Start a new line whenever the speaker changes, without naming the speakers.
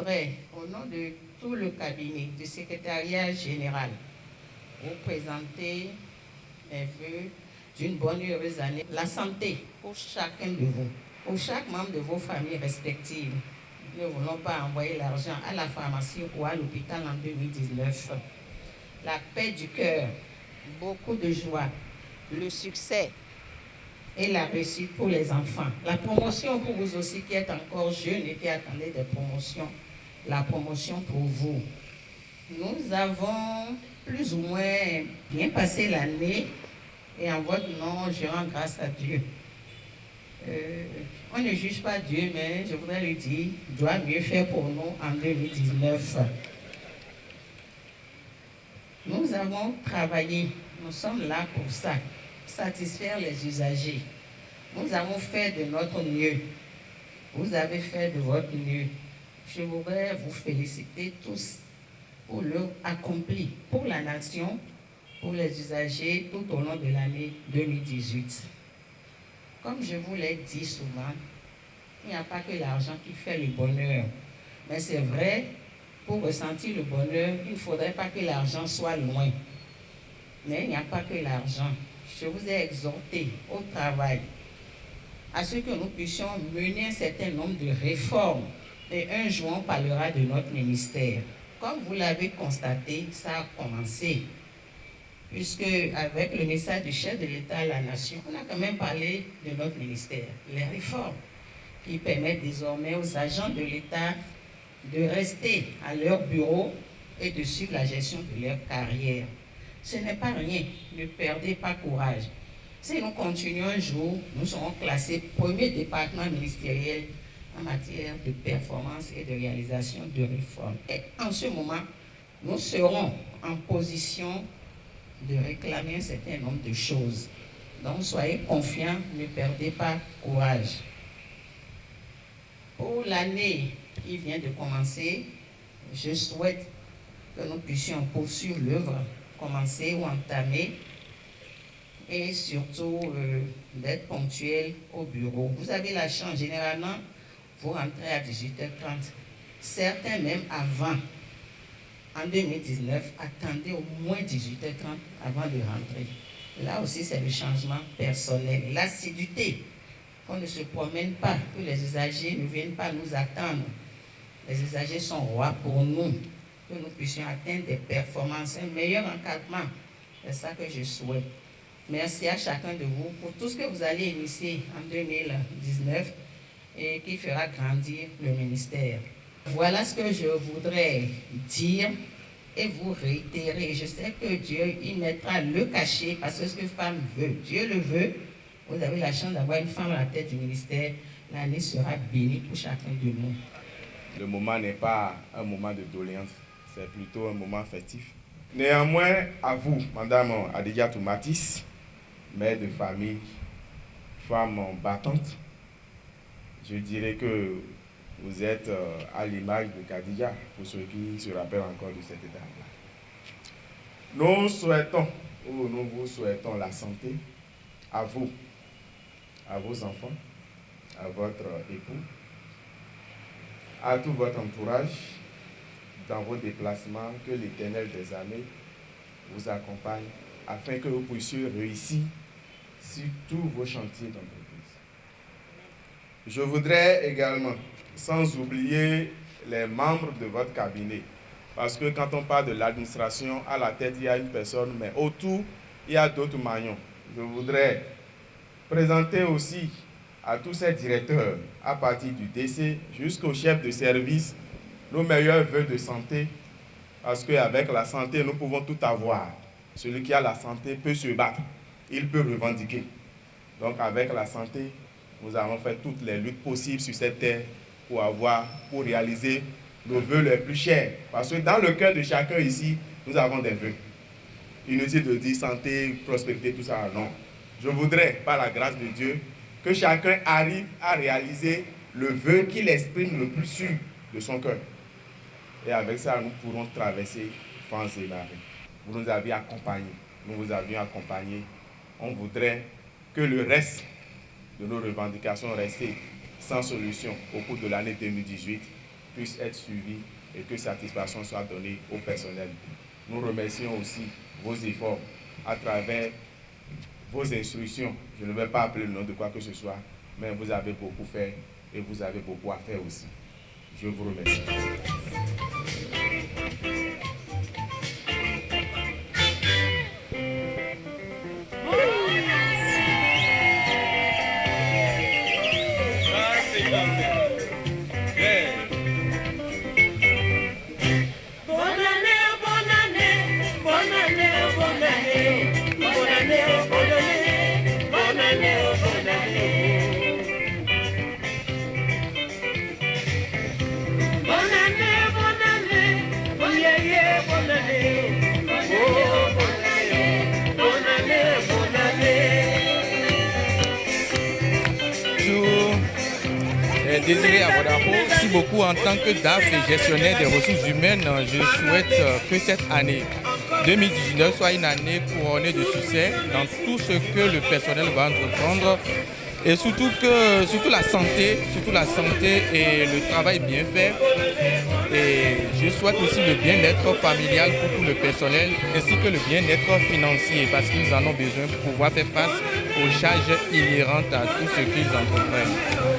voudrais, au nom de tout le cabinet du secrétariat général, vous présenter mes vœux d'une bonne et heureuse année. La santé pour chacun de vous, pour chaque membre de vos familles respectives. Nous ne voulons pas envoyer l'argent à la pharmacie ou à l'hôpital en 2019. La paix du cœur, beaucoup de joie, le succès et la réussite pour les enfants. La promotion pour vous aussi qui êtes encore jeunes et qui attendez des promotions. La promotion pour vous. Nous avons plus ou moins bien passé l'année et en votre nom, je rends grâce à Dieu. On ne juge pas Dieu, mais je voudrais lui dire, il doit mieux faire pour nous en 2019. Nous avons travaillé, nous sommes là pour ça, satisfaire les usagers. Nous avons fait de notre mieux. Vous avez fait de votre mieux. Je voudrais vous féliciter tous pour l'œuvre accomplie pour la nation, pour les usagers tout au long de l'année 2018. Comme je vous l'ai dit souvent, il n'y a pas que l'argent qui fait le bonheur. Mais c'est vrai, pour ressentir le bonheur, il ne faudrait pas que l'argent soit loin. Mais il n'y a pas que l'argent. Je vous ai exhorté au travail, à ce que nous puissions mener un certain nombre de réformes. Et un jour, on parlera de notre ministère. Comme vous l'avez constaté, ça a commencé. Puisque avec le message du chef de l'État à la nation, on a quand même parlé de notre ministère. Les réformes qui permettent désormais aux agents de l'État de rester à leur bureau et de suivre la gestion de leur carrière. Ce n'est pas rien, ne perdez pas courage. Si nous continuons un jour, nous serons classés premier département ministériel en matière de performance et de réalisation de réformes. Et en ce moment, nous serons en position de réclamer un certain nombre de choses. Donc soyez confiants, ne perdez pas courage. Pour l'année qui vient de commencer, je souhaite que nous puissions poursuivre l'œuvre commencée ou entamée et surtout d'être ponctuels au bureau. Vous avez la chance, généralement, vous rentrez à 18h30. Certains même avant. En 2019, attendez au moins 18h30 avant de rentrer. Là aussi, c'est le changement personnel. L'assiduité, qu'on ne se promène pas, que les usagers ne viennent pas nous attendre. Les usagers sont rois pour nous, que nous puissions atteindre des performances, un meilleur encadrement. C'est ça que je souhaite. Merci à chacun de vous pour tout ce que vous allez initier en 2019 et qui fera grandir le ministère. Voilà ce que je voudrais dire et vous réitérer. Je sais que Dieu y mettra le cachet parce que ce que femme veut, Dieu le veut. Vous avez la chance d'avoir une femme à la tête du ministère. L'année sera bénie pour chacun de nous.
Le moment n'est pas un moment de doléance, c'est plutôt un moment festif. Néanmoins, à vous, Madame Adigatou Matis, mère de famille, femme battante, je dirais que vous êtes à l'image de Khadija, pour ceux qui se rappellent encore de cette étape-là. Nous souhaitons, ou nous vous souhaitons la santé à vous, à vos enfants, à votre époux, à tout votre entourage, dans vos déplacements, que l'Éternel des armées vous accompagne afin que vous puissiez réussir sur tous vos chantiers d'entreprise. Je voudrais également, sans oublier les membres de votre cabinet, parce que quand on parle de l'administration, à la tête, il y a une personne, mais autour, il y a d'autres maillons. Je voudrais présenter aussi à tous ces directeurs, à partir du DC jusqu'au chef de service, nos meilleurs vœux de santé, parce qu'avec la santé, nous pouvons tout avoir. Celui qui a la santé peut se battre, il peut revendiquer. Donc avec la santé, nous avons fait toutes les luttes possibles sur cette terre pour réaliser nos vœux les plus chers. Parce que dans le cœur de chacun ici, nous avons des vœux. Inutile de dire santé, prospérité, tout ça, non. Je voudrais, par la grâce de Dieu, que chacun arrive à réaliser le vœu qu'il exprime le plus sûr de son cœur. Et avec ça, nous pourrons traverser France et marée. Vous nous avez accompagnés, nous vous avions accompagnés. On voudrait que le reste de nos revendications restent sans solution au cours de l'année 2018 puisse être suivi et que satisfaction soit donnée au personnel. Nous remercions aussi vos efforts à travers vos instructions. Je ne vais pas appeler le nom de quoi que ce soit, mais vous avez beaucoup fait et vous avez beaucoup à faire aussi. Je vous remercie.
Désiré Abodapo, si beaucoup en tant que DAF et gestionnaire des ressources humaines, je souhaite que cette année 2019 soit une année couronnée de succès dans tout ce que le personnel va entreprendre et surtout la santé et le travail bien fait. Et je souhaite aussi le bien-être familial pour tout le personnel ainsi que le bien-être financier parce qu'ils en ont besoin pour pouvoir faire face aux charges inhérentes à tout ce qu'ils entreprennent.